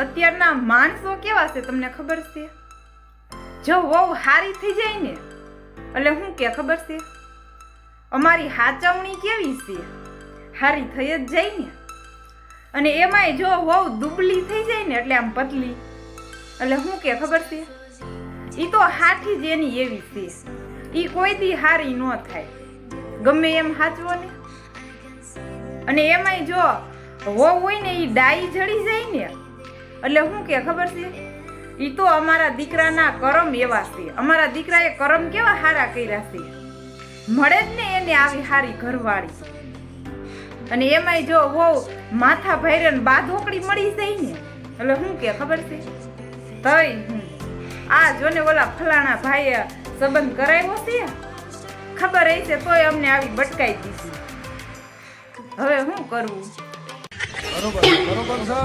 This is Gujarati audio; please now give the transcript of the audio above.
અત્યારના માણસો કેવા છે તમને ખબર છે? જો વહુ હારી થઈ જાય ને એટલે હું કે ખબર છે, અમારી હાચવણી કેવી છે, હારી થઈ જ જાય ને. અને એમાંય જો વહુ દુબળી થઈ જાય ને એટલે આમ પતલી એટલે હું કે ખબર છે, ઈ તો હાથી જ એની એવી છે, ઈ કોઈ દી હારી ન થાય ગમે એમ હાચવો ને. અને એમાંય જો વહુ હોય ને ઈ ડાઈ જડી જાય ને એટલે હું કે ખબર છે, ઈ તો અમારા દીકરાના કરમ એવા છે, અમારા દીકરાએ કરમ કેવા હારા કર્યા છે, મળે જ ને એને આવી હારી ઘરવાળી. અને એમાંય જો વહુ માથા ભાઈરે ને બાધોકડી મળી જાય ને એટલે હું કે ખબર છે, તઈ આ જો ને ઓલા ફલાણા ભાઈએ સંબંધ કરાવ્યો છે, ખબર હશે તોય અમને આવી બટકાઈ દીધી. હવે શું કરવું? બરોબર છે.